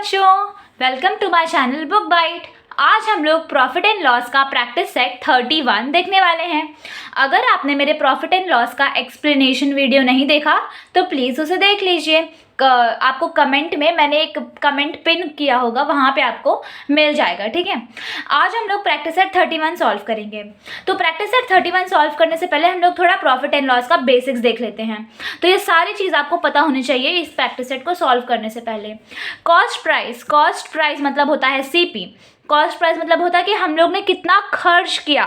बच्चों, welcome to my channel Book Bite. आज हम लोग प्रॉफिट एंड लॉस का प्रैक्टिस सेट 31 देखने वाले हैं। अगर आपने मेरे प्रॉफिट एंड लॉस का एक्सप्लेनेशन वीडियो नहीं देखा तो प्लीज़ उसे देख लीजिए। आपको कमेंट में मैंने एक कमेंट पिन किया होगा, वहाँ पे आपको मिल जाएगा। ठीक है, आज हम लोग प्रैक्टिस सेट 31 सॉल्व करेंगे। तो प्रैक्टिस सेट 31 सॉल्व करने से पहले हम लोग थोड़ा प्रॉफिट एंड लॉस का बेसिक्स देख लेते हैं। तो ये सारी चीज़ आपको पता होनी चाहिए इस प्रैक्टिस सेट को सॉल्व करने से पहले। कॉस्ट प्राइस मतलब होता है सीपी। कॉस्ट प्राइस मतलब होता है कि हम लोग ने कितना खर्च किया,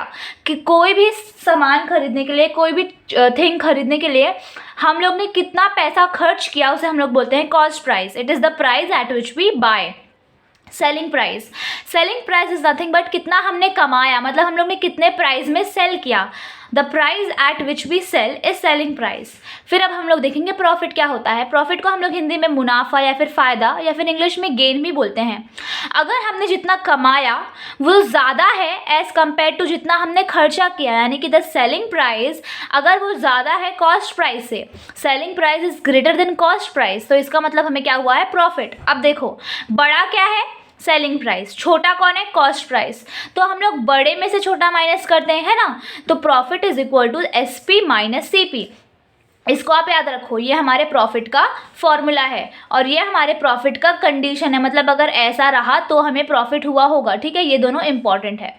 कि कोई भी सामान खरीदने के लिए, कोई भी थिंग खरीदने के लिए हम लोग ने कितना पैसा खर्च किया, उसे हम लोग बोलते हैं cost price. It is the price at which we buy. Selling price is nothing but कितना हमने कमाया, मतलब हम लोग ने कितने प्राइस में सेल किया। The price at which we sell is selling price. फिर अब हम लोग देखेंगे प्रॉफिट क्या होता है। प्रॉफिट को हम लोग हिंदी में मुनाफा या फिर फ़ायदा या फिर इंग्लिश में गेन भी बोलते हैं। अगर हमने जितना कमाया वो ज़्यादा है एज़ कम्पेयर टू जितना हमने खर्चा किया, यानी कि द सेलिंग प्राइस अगर वो ज़्यादा है कॉस्ट प्राइस से, selling price is greater than cost price, तो इसका मतलब हमें क्या हुआ है, प्रॉफिट। अब देखो, बड़ा क्या है, सेलिंग प्राइस, छोटा कौन है, कॉस्ट प्राइस। तो हम लोग बड़े में से छोटा माइनस करते हैं, है ना। तो profit is equal to SP minus CP। इसको आप याद रखो, ये हमारे प्रॉफिट का फॉर्मूला है और ये हमारे प्रॉफिट का कंडीशन है, मतलब अगर ऐसा रहा तो हमें प्रॉफिट हुआ होगा। ठीक है, ये दोनों इंपॉर्टेंट है।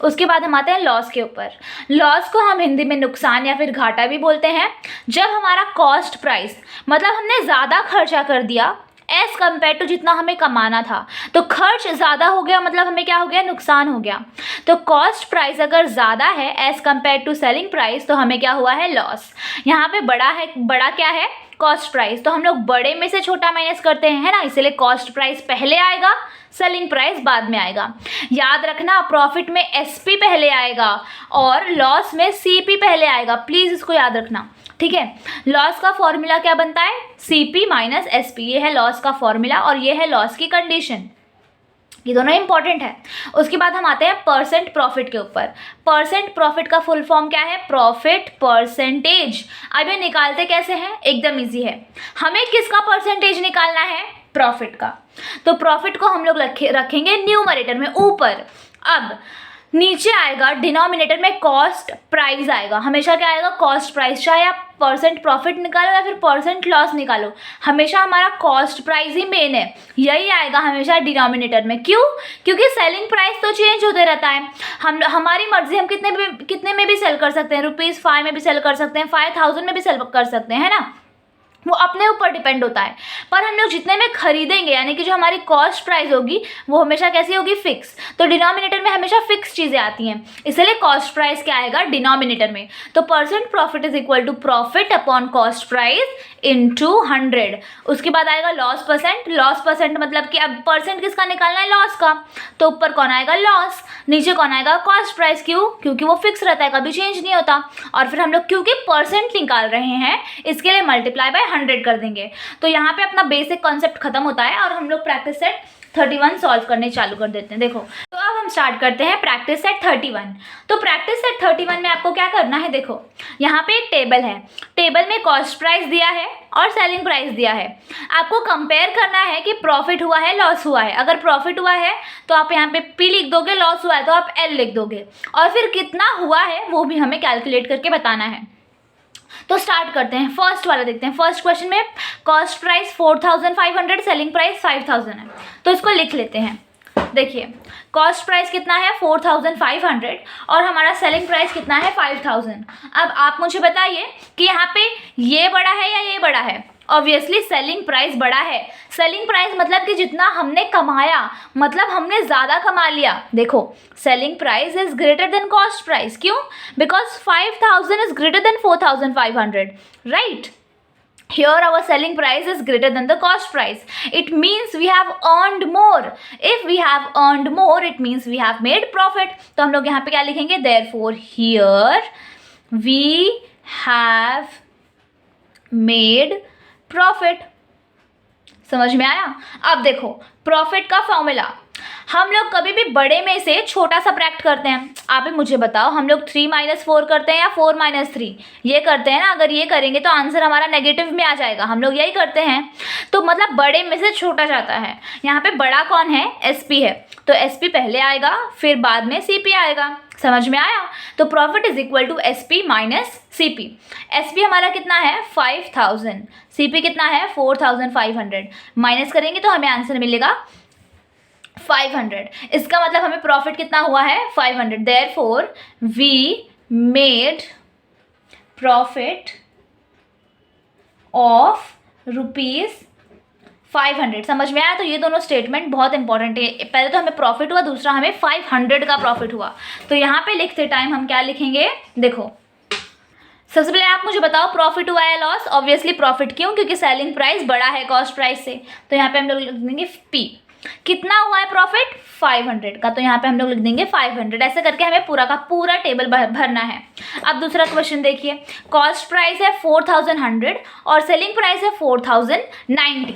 उसके बाद हम आते हैं लॉस के ऊपर। लॉस को हम हिंदी में नुकसान या फिर घाटा भी बोलते हैं। जब हमारा कॉस्ट प्राइस मतलब हमने ज़्यादा खर्चा कर दिया एज़ कम्पेयर टू जितना हमें कमाना था, तो खर्च ज़्यादा हो गया, मतलब हमें क्या हो गया, नुकसान हो गया। तो कॉस्ट प्राइस अगर ज़्यादा है as compare to selling price, तो हमें क्या हुआ है, लॉस। यहाँ पे बड़ा क्या है, कॉस्ट प्राइस। तो हम लोग बड़े में से छोटा माइनस करते हैं, है ना, इसलिए कॉस्ट प्राइस पहले आएगा, सेलिंग प्राइस बाद में आएगा। याद रखना, प्रॉफिट में SP पहले आएगा और लॉस में CP पहले आएगा, प्लीज़ इसको याद रखना। ठीक है, लॉस का फॉर्मूला क्या बनता है, CP माइनस SP। ये है लॉस का फॉर्मूला और ये है लॉस की कंडीशन। ये दोनों इंपॉर्टेंट है। उसके बाद हम आते हैं परसेंट प्रॉफिट के ऊपर। परसेंट प्रॉफिट का फुल फॉर्म क्या है, प्रॉफिट परसेंटेज। अब ये निकालते कैसे हैं, एकदम इजी है। हमें किसका परसेंटेज निकालना है, प्रॉफिट का। तो प्रॉफिट को हम लोग रखेंगे न्यूमरेटर में ऊपर। अब नीचे आएगा डिनोमिनेटर में कॉस्ट प्राइस आएगा। हमेशा क्या आएगा, कॉस्ट प्राइस। चाहे आप परसेंट प्रॉफिट निकालो या फिर परसेंट लॉस निकालो, हमेशा हमारा कॉस्ट प्राइस ही मेन है, यही आएगा हमेशा डिनोमिनेटर में। क्यों, क्योंकि सेलिंग प्राइस तो चेंज होते रहता है। हमारी मर्जी, हम कितने में भी सेल कर सकते हैं, ₹5 में भी सेल कर सकते हैं, 5000 में भी सेल कर सकते हैं, है ना, वो अपने ऊपर डिपेंड होता है। पर हम लोग जितने में खरीदेंगे, यानी कि जो हमारी कॉस्ट प्राइस होगी वो हमेशा कैसी होगी, फिक्स। तो डिनोमिनेटर में हमेशा फिक्स चीज़ें आती हैं, इसलिए कॉस्ट प्राइस क्या आएगा, डिनोमिनेटर में। तो percent profit is equal to profit upon cost price into 100। उसके बाद आएगा लॉस परसेंट। लॉस परसेंट मतलब कि अब परसेंट किसका निकालना है, लॉस का। तो ऊपर कौन आएगा, लॉस, नीचे कौन आएगा, कॉस्ट प्राइस। क्यों, क्योंकि वो फिक्स रहता है, कभी चेंज नहीं होता। और फिर हम लोग क्योंकि परसेंट निकाल रहे हैं, इसके लिए मल्टीप्लाई बाय 100 कर देंगे। तो यहाँ पे अपना बेसिक कॉन्सेप्ट खत्म होता है और हम लोग प्रैक्टिस सेट 31 सॉल्व करने चालू कर देते हैं। देखो, तो अब हम स्टार्ट करते हैं प्रैक्टिस सेट 31। तो प्रैक्टिस सेट 31 में आपको क्या करना है, देखो यहाँ पे एक टेबल है। टेबल में कॉस्ट प्राइस दिया है और सेलिंग प्राइस दिया है। आपको कंपेयर करना है कि प्रॉफिट हुआ है, लॉस हुआ है। अगर प्रॉफिट हुआ है तो आप यहाँ पे P लिख दोगे, लॉस हुआ है तो आप L लिख दोगे, और फिर कितना हुआ है वो भी हमें कैलकुलेट करके बताना है। तो स्टार्ट करते हैं, फर्स्ट वाला देखते हैं। फर्स्ट क्वेश्चन में कॉस्ट प्राइस 4500, सेलिंग प्राइस 5000 है। तो इसको लिख लेते हैं। देखिए, कॉस्ट प्राइस कितना है, 4500, और हमारा सेलिंग प्राइस कितना है, 5000। अब आप मुझे बताइए कि यहाँ पे ये बड़ा है या ये बड़ा है। ऑब्वियसली सेलिंग प्राइस बड़ा है। सेलिंग प्राइस मतलब कि जितना हमने कमाया, मतलब हमने ज़्यादा कमा लिया। देखो, selling price is greater than cost price. क्यों, because 5000 is greater than 4500, right. Here our selling price is greater than the cost price. It means we have earned more. If we have earned more, it means we have made profit. तो हम लोग यहाँ पे क्या लिखेंगे, therefore here we have made profit। समझ में आया। अब देखो प्रॉफिट का फॉर्मूला, हम लोग कभी भी बड़े में से छोटा सब्ट्रैक्ट करते हैं। आप ही मुझे बताओ, हम लोग 3 - 4 करते हैं या 4 - 3? ये करते हैं ना। अगर ये करेंगे तो आंसर हमारा नेगेटिव में आ जाएगा, हम लोग यही करते हैं। तो मतलब बड़े में से छोटा जाता है। यहाँ पे बड़ा कौन है? SP है, तो SP पहले आएगा, फिर बाद में CP आएगा। समझ में आया? तो profit is equal to SP minus CP। SP हमारा कितना है? 5000। CP कितना है? 4500। माइनस करेंगे तो हमें आंसर मिलेगा 500। इसका मतलब हमें प्रॉफिट कितना हुआ है? 500। Therefore we made profit of ₹500। समझ में आया? तो ये दोनों स्टेटमेंट बहुत इंपॉर्टेंट है। पहले तो हमें प्रॉफिट हुआ, दूसरा हमें 500 का प्रॉफिट हुआ। तो यहाँ पे लिखते टाइम हम क्या लिखेंगे? देखो, सबसे पहले आप मुझे बताओ प्रॉफिट हुआ है लॉस? Obviously profit. क्यों? क्योंकि सेलिंग प्राइस बड़ा है कॉस्ट प्राइस से। तो यहाँ पे हम लोग लिख देंगे P। कितना हुआ है प्रॉफिट? 500 का, तो यहाँ पे हम लोग लिख देंगे 500। ऐसे करके हमें पूरा का पूरा टेबल भरना है। अब दूसरा क्वेश्चन देखिए, कॉस्ट प्राइस है 4100 और सेलिंग प्राइस है 4090।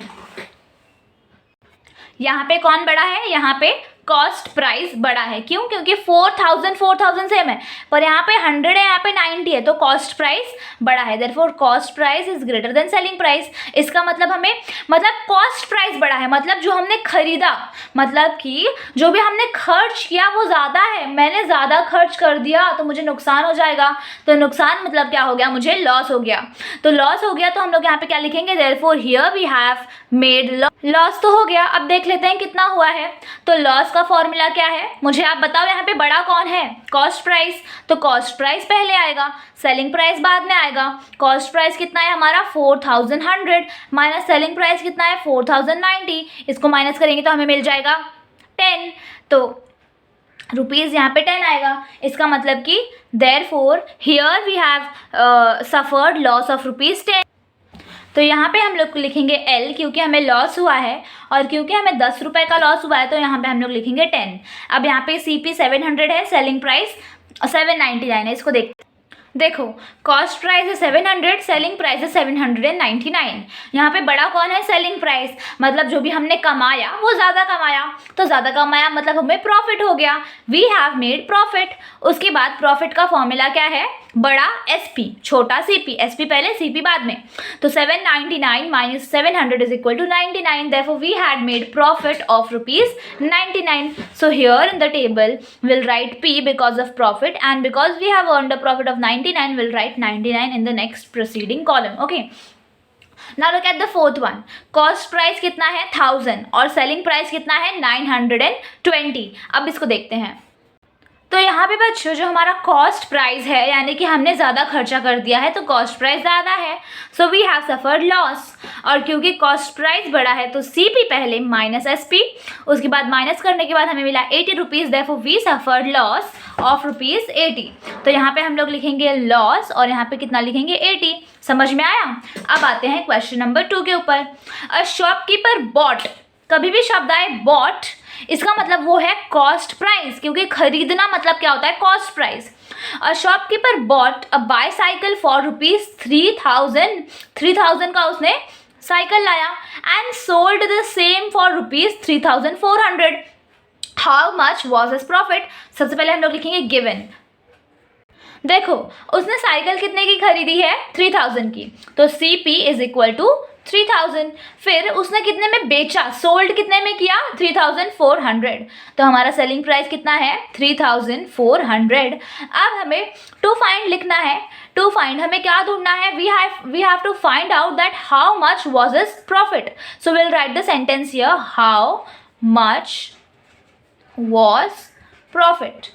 यहाँ पे कौन बड़ा है? यहाँ पे कॉस्ट प्राइस बड़ा है। क्यों? क्योंकि 4000 सेम है, पर यहाँ पे 100 है, यहाँ पे 90 है, तो कॉस्ट प्राइस बड़ा है। Therefore cost price is greater then selling price. इसका मतलब हमें कॉस्ट प्राइस बड़ा है, मतलब जो हमने खरीदा, मतलब कि जो भी हमने खर्च किया वो ज़्यादा है। मैंने ज़्यादा खर्च कर दिया तो मुझे नुकसान हो जाएगा। तो नुकसान मतलब क्या हो गया? मुझे लॉस हो गया। तो लॉस हो गया तो हम लोग यहाँ पे क्या लिखेंगे? Therefore here we have made loss. तो हो गया। अब देख लेते हैं कितना हुआ है। तो लॉस का फॉर्मूला क्या है? मुझे आप बताओ। यहाँ पे बड़ा कौन है? Cost price. तो कॉस्ट प्राइस पहले आएगा, सेलिंग प्राइस बाद में आएगा। कॉस्ट प्राइस कितना है हमारा? 4100 माइनस सेलिंग प्राइस कितना है? 4090। इसको माइनस करेंगे तो हमें मिल जाएगा 10। तो रुपीज़ यहाँ पे 10 आएगा। इसका मतलब कि therefore here we have suffered loss of ₹10। तो यहाँ पे हम लोग लिखेंगे L, क्योंकि हमें लॉस हुआ है और क्योंकि हमें 10 रुपये का लॉस हुआ है, तो यहाँ पे हम लोग लिखेंगे 10। अब यहाँ पे CP 700 है, सेलिंग प्राइस 799 है। इसको देखो, कॉस्ट प्राइस है 700, सेलिंग प्राइस है 799। यहाँ पे बड़ा कौन है? Selling price. मतलब जो भी हमने कमाया वो ज़्यादा कमाया, तो ज़्यादा कमाया मतलब हमें प्रॉफिट हो गया। We have made profit. उसके बाद प्रॉफिट का फॉर्मूला क्या है? बड़ा SP, छोटा CP। SP पहले, CP बाद में। तो 799 minus 700 is equal to 99। Therefore we had made profit of ₹99। So here in the table will write P because of profit, and because we have earned a profit of 99, we'll write 99 in the next preceding column. Okay. Now look at the fourth one. Cost price कितना है? 1000 और selling price कितना है? 920। अब इसको देखते हैं। तो यहाँ पे बच्चों जो हमारा कॉस्ट प्राइस है, यानी कि हमने ज़्यादा खर्चा कर दिया है, तो कॉस्ट प्राइस ज़्यादा है। So we have suffered loss. और क्योंकि कॉस्ट प्राइस बड़ा है तो CP पहले माइनस SP, उसके बाद माइनस करने के बाद हमें मिला 80 rupees. Therefore we suffered loss of ₹80। तो यहाँ पे हम लोग लिखेंगे लॉस और यहाँ पे कितना लिखेंगे? 80। समझ में आया? अब आते हैं क्वेश्चन नंबर 2 के ऊपर। A shopkeeper bot. कभी भी शब्द आए बॉट, इसका मतलब वो है कॉस्ट प्राइस, क्योंकि खरीदना मतलब क्या होता है? Cost price. A shopkeeper bought a bicycle for ₹3000। 3000 का उसने साइकिल लाया and sold the same for ₹3400। How much was his profit? सबसे पहले हम लोग लिखेंगे गिवन। देखो, उसने साइकिल कितने की खरीदी है? 3000 की। तो CP इज इक्वल टू 3000। फिर उसने कितने में बेचा? सोल्ड कितने में किया? 3400। तो हमारा सेलिंग प्राइस कितना है? 3400। अब हमें टू फाइंड लिखना है। टू फाइंड हमें क्या ढूंढना है? We have to find out that how much was his profit. So will write the sentence here, how much was profit.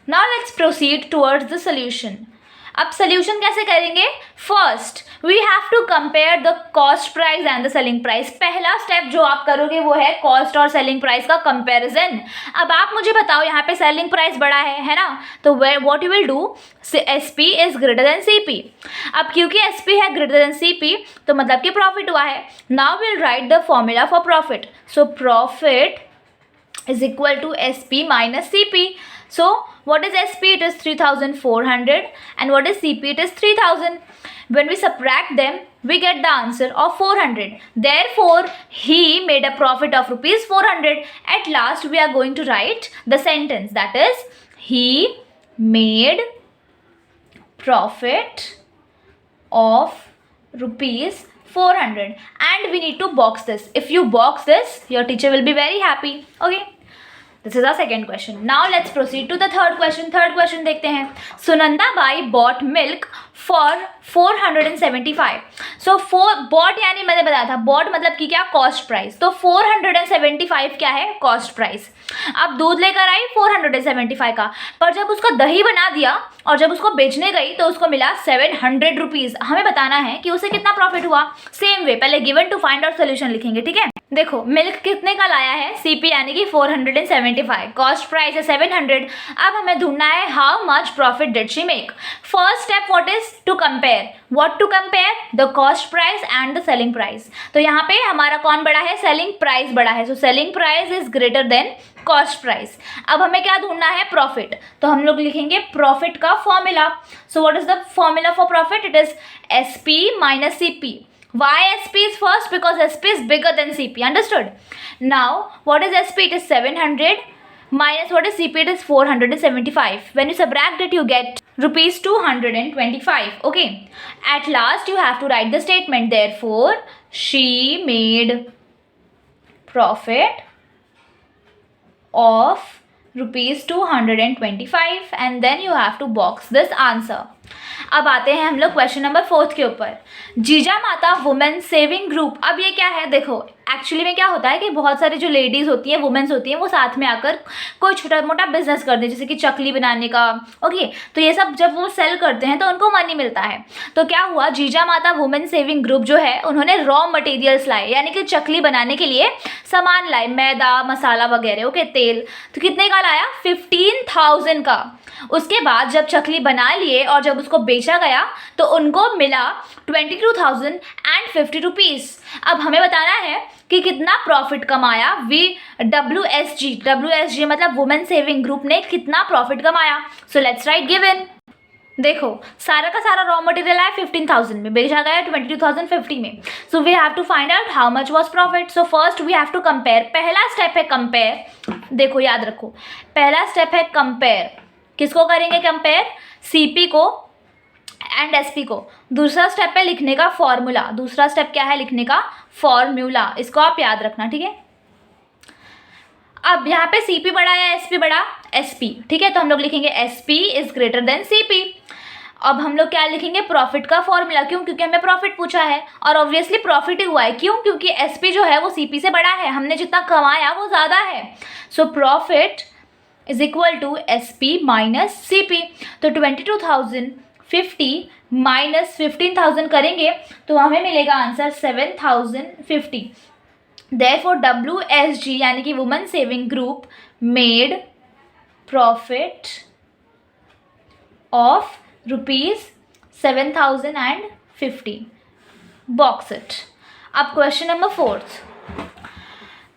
Now let's proceed towards the solution. अब solution कैसे करेंगे? First we have to compare the cost price and the selling price. पहला step जो आप करोगे वो है cost और सेलिंग प्राइस का कंपैरिजन। अब आप मुझे बताओ, यहाँ पे सेलिंग प्राइस बड़ा है ना? तो what you will do? SP is greater then CP। अब क्योंकि SP है ग्रेटर देन CP, तो मतलब कि प्रॉफिट हुआ है। Now will write the formula for profit. So profit is equal to SP minus CP. So What is SP? It is 3,400. And what is CP? It is 3,000. When we subtract them, we get the answer of 400. Therefore, he made a profit of rupees 400. At last, we are going to write the sentence. That is, he made profit of rupees 400. And we need to box this. If you box this, your teacher will be very happy. Okay. This is our second question. Now let's proceed to the third question. Third question देखते हैं. Sunanda Bai bought milk for 475. So bought यानी मैंने बताया था, bought मतलब कि क्या, cost price. तो 475 क्या है, कॉस्ट प्राइस. अब दूध लेकर आई 475 का, पर जब उसका दही बना दिया और जब उसको बेचने गई तो उसको मिला 700 रुपीज़. हमें बताना है कि उसे कितना प्रॉफिट हुआ. सेम वे, पहले given to find out solution लिखेंगे. ठीक है, देखो मिल्क कितने का लाया है, सीपी यानी कि 475, कॉस्ट प्राइस है 700. अब हमें ढूंढना है how much profit did she make. First step what is to compare. What to compare, the cost price and the selling price. तो यहाँ पे हमारा कौन बड़ा है, सेलिंग प्राइस बड़ा है. So selling price is greater than cost price. अब हमें क्या ढूंढना है, प्रॉफिट. तो हम लोग लिखेंगे प्रॉफिट का formula. So what is the formula for profit, it is SP minus CP. Why SP is first? Because SP is bigger than CP. Understood? Now, what is SP? It is 700 minus what is CP? It is 475. When you subtract it, you get rupees 225. Okay. At last, you have to write the statement. Therefore, she made profit of rupees 225 and then you have to box this answer. अब आते हैं हम लोग question number 4 के ऊपर. जीजा माता women saving group. अब ये क्या है, देखो एक्चुअली में क्या होता है कि बहुत सारी जो लेडीज़ होती हैं, वुमेन्स होती हैं, वो साथ में आकर कोई छोटा मोटा बिजनेस करते हैं, जैसे कि चकली बनाने का. ओके, तो ये सब जब वो सेल करते हैं तो उनको मनी मिलता है. तो क्या हुआ, जीजा माता वुमेन सेविंग ग्रुप जो है उन्होंने रॉ मटेरियल्स लाए, यानी कि चकली बनाने के लिए सामान लाए, मैदा मसाला वगैरह. ओके, तेल. तो कितने का लाया, 15,000 का. उसके बाद जब चकली बना लिए और जब उसको बेचा गया तो उनको मिला 22,050 रुपीज़. अब हमें बताना है कि कितना प्रॉफिट कमाया WSG मतलब वुमेन सेविंग ग्रुप ने कितना प्रॉफिट कमाया. So let's write given. देखो सारा का सारा रॉ मटेरियल आया 15,000 में, बेचा गया 22,050 में. So we have to find out how much was profit. So first we have to compare. पहला स्टेप है कंपेयर. देखो याद रखो, पहला स्टेप है कंपेयर. किसको करेंगे कंपेयर, CP को एंड SP को. दूसरा स्टेप है लिखने का फॉर्मूला. दूसरा स्टेप क्या है, लिखने का फॉर्मूला. इसको आप याद रखना. ठीक है, अब यहाँ पे CP बड़ा या SP बड़ा, SP. ठीक है, तो हम लोग लिखेंगे SP is greater then CP. अब हम लोग क्या लिखेंगे, प्रॉफिट का फॉर्मूला. क्यों, क्योंकि हमें प्रॉफिट पूछा है और ऑब्वियसली प्रॉफिट ही हुआ है. क्यों, क्योंकि SP जो है वो CP से बड़ा है, हमने जितना कमाया वो ज़्यादा है. So profit is equal to SP minus CP. तो 22,050 माइनस 15,000 करेंगे तो हमें मिलेगा आंसर 7,050. Therefore WSG यानी कि women saving group made profit of ₹7,050. Box it. अब question number 4.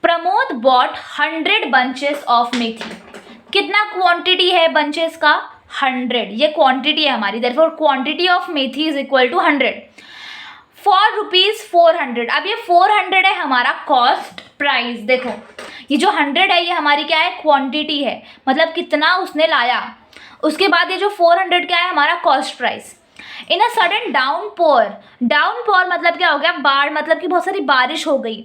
Pramod bought 100 bunches of methi. कितना क्वांटिटी है बंचेस का, 100. ये क्वांटिटी है हमारी. Therefore quantity of methi is equal to 100 for ₹400. अब ये 400 है हमारा कॉस्ट प्राइस. देखो ये जो 100 है ये हमारी क्या है, क्वांटिटी है, मतलब कितना उसने लाया. उसके बाद ये जो 400 क्या है, हमारा cost price. In a sudden downpour. Downpour मतलब क्या हो गया, बाढ़, मतलब कि बहुत सारी बारिश हो गई.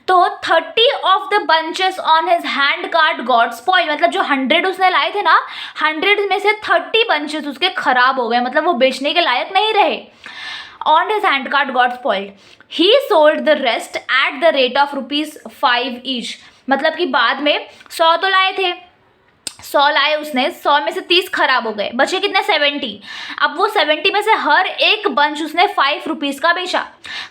तो 30 of the bunches on his hand card got spoil. मतलब जो 100 उसने लाए थे ना, 100 में से 30 बंचेस उसके खराब हो गए, मतलब वो बेचने के लायक नहीं रहे. On his hand card got spoiled. He sold the rest at the rate of ₹5 each. मतलब कि बाद में 100 तो लाए थे, 100 लाए उसने, 100 में से 30 खराब हो गए, बचे कितने, 70. अब वो 70 में से हर एक बंच उसने ₹5 का बेचा.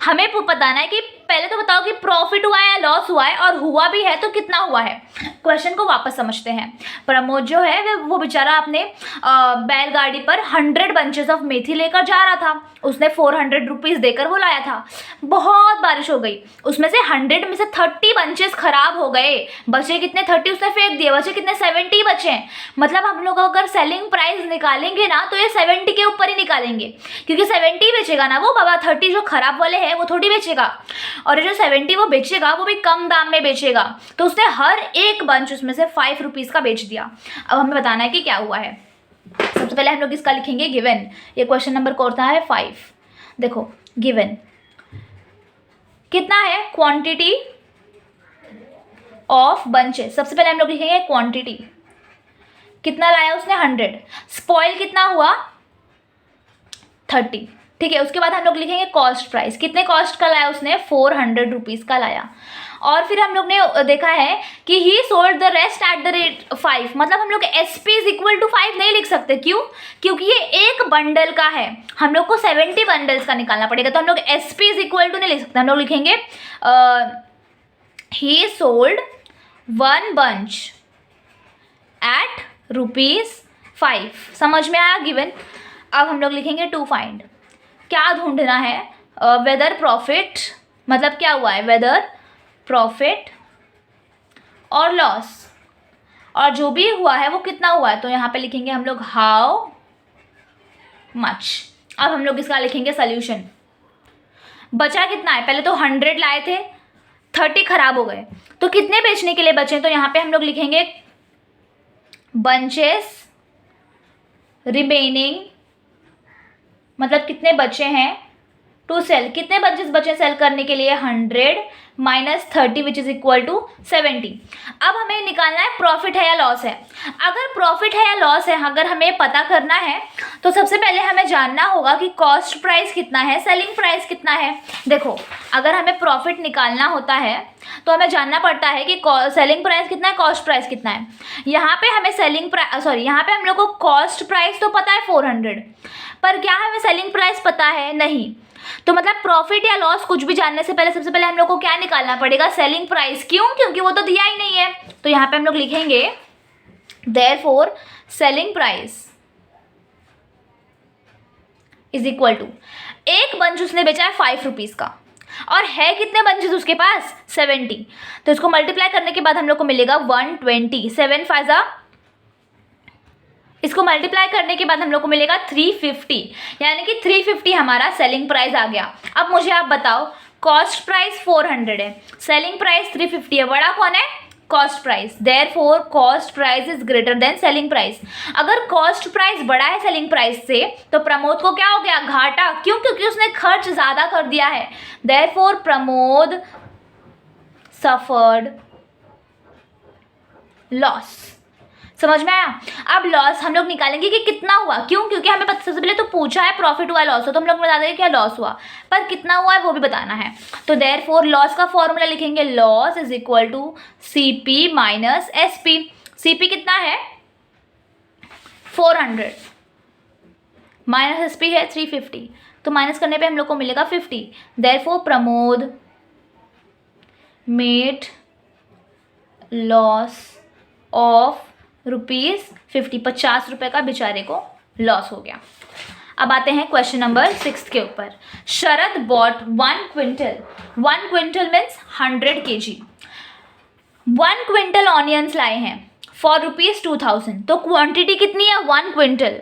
हमें बताना है कि पहले तो बताओ कि प्रॉफिट हुआ है या लॉस हुआ है, और हुआ भी है तो कितना हुआ है. क्वेश्चन को वापस समझते हैं. प्रमोद जो है वो बेचारा अपने बैलगाड़ी पर 100 बंचेस ऑफ मेथी लेकर जा रहा था. उसने 400 रुपीज़ देकर वो लाया था। बहुत बारिश हो गई, उसमें से 100 में से 30 बंचेस खराब हो गए, बचे कितने 30 उसने फेंक दिए, बचे कितने 70 बचे। मतलब हम लोग अगर सेलिंग प्राइस निकालेंगे ना तो ये 70 के ऊपर ही निकालेंगे, क्योंकि 70 बेचेगा ना वो बाबा, 30 जो खराब वाले हैं वो थोड़ी बेचेगा, और जो 70 वो बेचेगा वो भी कम दाम में बेचेगा। तो उसने हर एक बंच उसमें से 5 रुपीज़ का बेच दिया। अब हमें बताना है कि क्या हुआ है। सबसे पहले हम लोग इसका लिखेंगे गिवन। ये क्वेश्चन नंबर कौन सा है 5। देखो गिवन कितना है, क्वांटिटी ऑफ बंचेस। सबसे पहले हम लोग लिखेंगे क्वांटिटी, कितना लाया उसने 100, स्पॉइल कितना हुआ 30, ठीक है। उसके बाद हम लोग लिखेंगे कॉस्ट प्राइस, कितने कॉस्ट का लाया उसने 400 रुपीज़ का लाया। और फिर हम लोग ने देखा है कि ही sold the rest at the rate 5, मतलब हम लोग SP इज इक्वल टू 5 नहीं लिख सकते, क्यों? क्योंकि ये एक बंडल का है, हम लोग को 70 बंडल्स का निकालना पड़ेगा, तो हम लोग SP इज इक्वल टू नहीं लिख सकते। हम लोग लिखेंगे ही सोल्ड 1 बंच एट ₹5। समझ में आया गिवन। अब हम लोग लिखेंगे टू फाइंड, क्या ढूंढना है, वेदर प्रॉफिट, मतलब क्या हुआ है, वेदर प्रॉफिट और लॉस, और जो भी हुआ है वो कितना हुआ है, तो यहाँ पे लिखेंगे हम लोग हाउ मच। अब हम लोग इसका लिखेंगे सॉल्यूशन, बचा कितना है, पहले तो 100 लाए थे, 30 खराब हो गए, तो कितने बेचने के लिए बचे, तो यहाँ पे हम लोग लिखेंगे बंचेस रिमेनिंग, मतलब कितने बचे हैं टू सेल, कितने बंचेस बचे सेल करने के लिए, 100 minus 30 which is equal to 70। अब हमें निकालना है प्रॉफिट है या लॉस है। अगर प्रॉफिट है या लॉस है अगर हमें पता करना है तो सबसे पहले हमें जानना होगा कि कॉस्ट प्राइस कितना है, सेलिंग प्राइस कितना है। देखो अगर हमें प्रॉफिट निकालना होता है तो हमें जानना पड़ता है कि सेलिंग प्राइस कितना है, कॉस्ट प्राइस कितना है। यहाँ पे हमें यहाँ पे हम लोग को कॉस्ट प्राइस तो पता है 400, पर क्या हमें सेलिंग प्राइस पता है, नहीं। तो मतलब प्रॉफिट या लॉस कुछ भी जानने से पहले सबसे पहले हम लोग को क्या निकालना पड़ेगा, सेलिंग प्राइस। क्यों? क्योंकि वो तो दिया ही नहीं है। तो यहाँ पे हम लोग लिखेंगे therefore selling price is equal to, एक बंच उसने बेचा है 5 रुपीज़ का, और है कितने बंचेस उसके पास 70, तो इसको मल्टीप्लाई करने के बाद हम लोग को मिलेगा 120, 7 5 इसको मल्टीप्लाई करने के बाद हम लोग को मिलेगा 350, यानी कि 350 हमारा सेलिंग प्राइस आ गया। अब मुझे आप बताओ, कॉस्ट प्राइस 400 है, सेलिंग प्राइस 350 है, बड़ा कौन है, cost price. Therefore cost price is greater then selling price. अगर कॉस्ट प्राइस बड़ा है सेलिंग प्राइस से तो प्रमोद को क्या हो गया, घाटा। क्यों? क्योंकि उसने खर्च ज़्यादा कर दिया है। Therefore Pramod suffered loss. समझ में आया? अब लॉस हम लोग निकालेंगे कि कितना हुआ। क्यों? क्योंकि हमें सबसे पहले तो पूछा है प्रॉफिट हुआ लॉस हो, तो हम लोग बता देंगे क्या लॉस हुआ, पर कितना हुआ है वो भी बताना है। तो देयरफॉर लॉस का फॉर्मूला लिखेंगे, loss is equal to CP minus SP। CP कितना है 400 माइनस SP है 350, तो माइनस करने पे हम लोग को मिलेगा 50। Therefore Pramod made loss of ₹50, 50 रुपये का बेचारे को लॉस हो गया। अब आते हैं क्वेश्चन नंबर 6 के ऊपर। Sharad bought 1 quintal, 1 quintal means 100 kg, 1 quintal onions लाए हैं फॉर ₹2000, तो क्वांटिटी कितनी है 1 क्विंटल,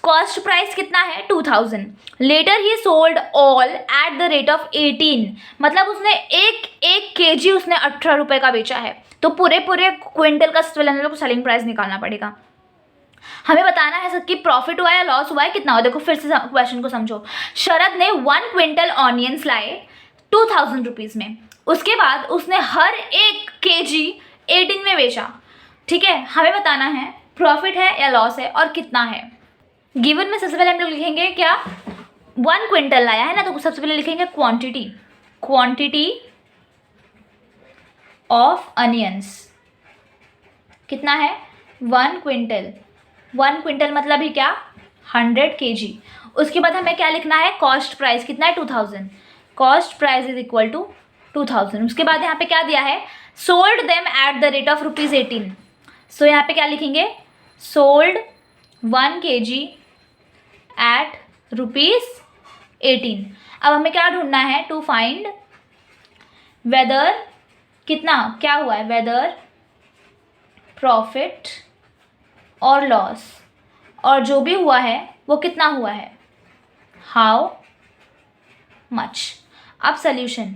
कॉस्ट प्राइस कितना है 2000। Later he sold all at the rate of 18, मतलब उसने एक kg उसने 18 रुपये का बेचा है। तो पूरे क्विंटल का सेलिंग प्राइस निकालना पड़ेगा। हमें बताना है कि प्रॉफिट हुआ या लॉस हुआ है, कितना हुआ। देखो फिर से क्वेश्चन को समझो। शरद ने 1 क्विंटल ऑनियंस लाए 2000 रुपीज़ में, उसके बाद उसने हर एक kg 18 में बेचा, ठीक है। हमें बताना है प्रॉफिट है या लॉस है और कितना है। गिवन में सबसे पहले हम लोग लिखेंगे क्या, 1 क्विंटल लाया है ना, तो सबसे पहले लिखेंगे क्वांटिटी ऑफ अनियंस कितना है 1 क्विंटल, 1 क्विंटल मतलब ही क्या 100 kg। उसके बाद हमें क्या लिखना है, कॉस्ट प्राइस कितना है 2000, cost price is equal to 2000। उसके बाद यहाँ पे क्या दिया है, sold them at the rate of ₹18। सो यहाँ पे क्या लिखेंगे, सोल्ड 1 kg एट 18। अब हमें क्या ढूंढना है, टू फाइंड वेदर कितना क्या हुआ है, वेदर प्रॉफिट और लॉस, और जो भी हुआ है वो कितना हुआ है, हाउ मच। अब सॉल्यूशन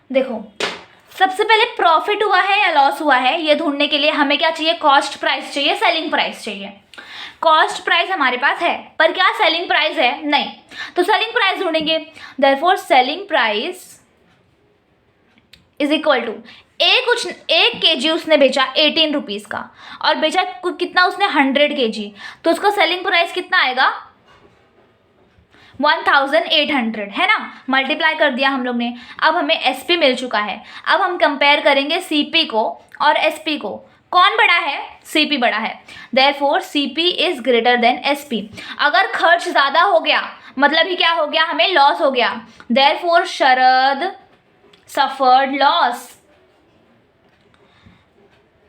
देखो, सबसे पहले प्रॉफिट हुआ है या लॉस हुआ है ये ढूंढने के लिए हमें क्या चाहिए, कॉस्ट प्राइस चाहिए, सेलिंग प्राइस चाहिए। कॉस्ट प्राइस हमारे पास है पर क्या सेलिंग प्राइस है, नहीं, तो सेलिंग प्राइस ढूंढेंगे। Therefore selling price is equal to एक केजी उसने बेचा 18 रुपीज़ का और बेचा कितना उसने 100 केजी, तो उसका सेलिंग प्राइस कितना आएगा 1800, है ना। मल्टीप्लाई कर दिया हम लोग ने। अब हमें एसपी मिल चुका है। अब हम कंपेयर करेंगे सीपी को और एसपी को। कौन बड़ा है, सीपी बड़ा है, therefore CP is greater then SP. अगर खर्च ज़्यादा हो गया मतलब ही क्या हो गया, हमें लॉस हो गया, देयरफॉर शरद सफर्ड लॉस।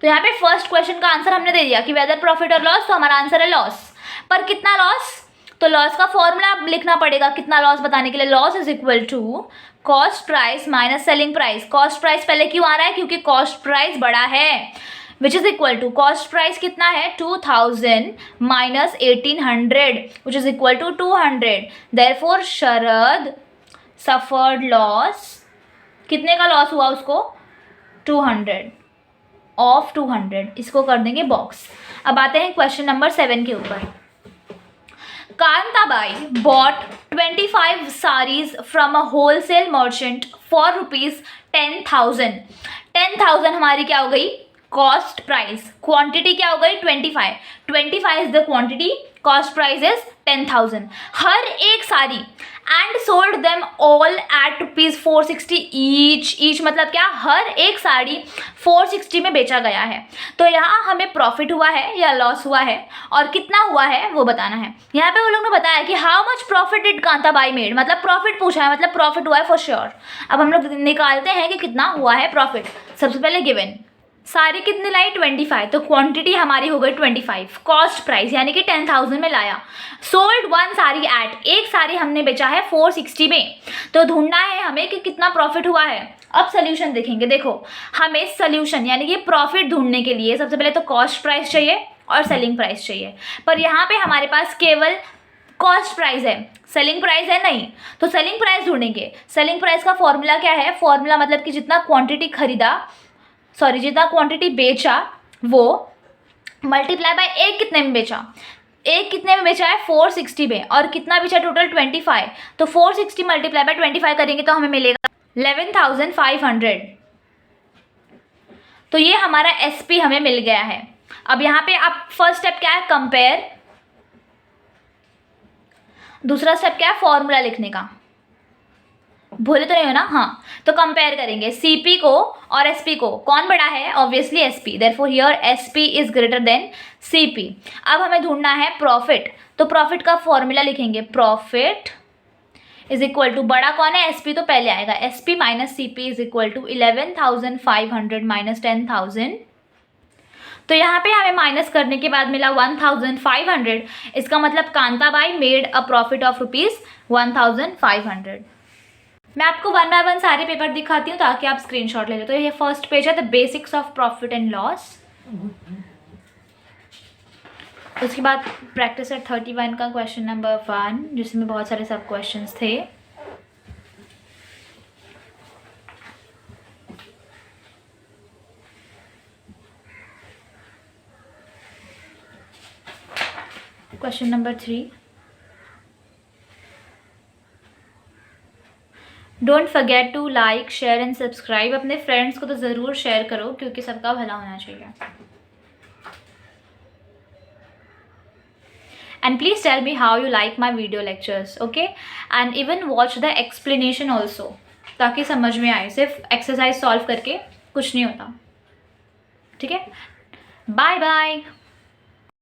तो यहाँ पे फर्स्ट क्वेश्चन का आंसर हमने दे दिया कि वेदर प्रॉफिट और लॉस, तो हमारा आंसर है लॉस। पर कितना लॉस, तो लॉस का फॉर्मूला लिखना पड़ेगा कितना लॉस बताने के लिए। Loss is equal to cost price minus selling price. Cost price पहले क्यों आ रहा है, क्योंकि कॉस्ट प्राइस बड़ा है, which is equal to cost price कितना है 2000 minus 1800 which is equal to 200। Therefore Sharad suffered loss, कितने का लॉस हुआ उसको, 200 ऑफ 200। इसको कर देंगे बॉक्स। अब आते हैं क्वेश्चन नंबर 7 के ऊपर। Kantabai bought 25 sarees from a wholesale merchant for ₹10,000। 10,000 हमारी क्या हो गई, कॉस्ट प्राइस। क्वांटिटी क्या हो गई 25 is the quantity, cost price is 10,000। हर एक sari and sold them all at ₹460 each मतलब क्या, हर एक साड़ी 460 में बेचा गया है। तो यहाँ हमें प्रॉफिट हुआ है या लॉस हुआ है और कितना हुआ है वो बताना है। यहाँ पे वो लोग ने बताया कि how much profit did Kantabai made, मतलब प्रॉफिट पूछा है, मतलब प्रॉफिट हुआ है फॉर श्योर। अब हम लोग निकालते हैं कि कितना हुआ है प्रॉफिट। सबसे पहले गिवन सारी कितनी लाई 25, तो क्वांटिटी हमारी हो गई 25। कॉस्ट प्राइस यानी कि 10,000 में लाया। सोल्ड वन साड़ी एट, एक साड़ी हमने बेचा है 460 में, तो ढूंढना है हमें कि कितना प्रॉफिट हुआ है। अब सोल्यूशन देखेंगे। देखो हमें सोल्यूशन यानी कि प्रॉफिट ढूंढने के लिए सबसे पहले तो कॉस्ट प्राइस चाहिए और सेलिंग प्राइस चाहिए, पर यहाँ पे हमारे पास केवल कॉस्ट प्राइस है, सेलिंग प्राइस है नहीं, तो सेलिंग प्राइस ढूंढेंगे। सेलिंग प्राइस का फॉर्मूला क्या है, फॉर्मूला मतलब कि जितना क्वांटिटी बेचा वो मल्टीप्लाई बाय एक कितने में बेचा, एक कितने में बेचा है 460 में, और कितना बेचा टोटल 25, तो 460 मल्टीप्लाई बाय 25 करेंगे तो हमें मिलेगा 11,500। तो ये हमारा एसपी हमें मिल गया है। अब यहाँ पे आप फर्स्ट स्टेप क्या है, कंपेयर, दूसरा स्टेप क्या है, फॉर्मूला लिखने का। भूले तो नहीं हो ना, हाँ, तो कंपेयर करेंगे सीपी को और एसपी को। कौन बड़ा है, obviously SP, therefore here SP is greater then CP. अब हमें ढूंढना है प्रॉफिट, तो प्रॉफिट का फॉर्मूला लिखेंगे, प्रॉफिट इज इक्वल टू, बड़ा कौन है एसपी, तो पहले आएगा SP minus CP is equal to 11,500 minus 10,000। तो यहाँ पे हमें माइनस करने के बाद मिला 1,500। इसका मतलब Kantabai made a profit of ₹1,500। मैं आपको 1 बाय 1 सारे पेपर दिखाती हूँ ताकि आप स्क्रीनशॉट ले लो। तो ये फर्स्ट पेज है, the basics of profit and loss. उसके बाद प्रैक्टिस एट 31 का क्वेश्चन नंबर 1 जिसमें बहुत सारे सब क्वेश्चंस थे। Question number 3, don't forget to like share and subscribe. अपने फ्रेंड्स को तो ज़रूर शेयर करो क्योंकि सबका भला होना चाहिए। And please tell me how you like my video lectures, okay, and even watch the explanation also, ताकि समझ में आए। सिर्फ एक्सरसाइज सॉल्व करके कुछ नहीं होता, ठीक है। Bye bye.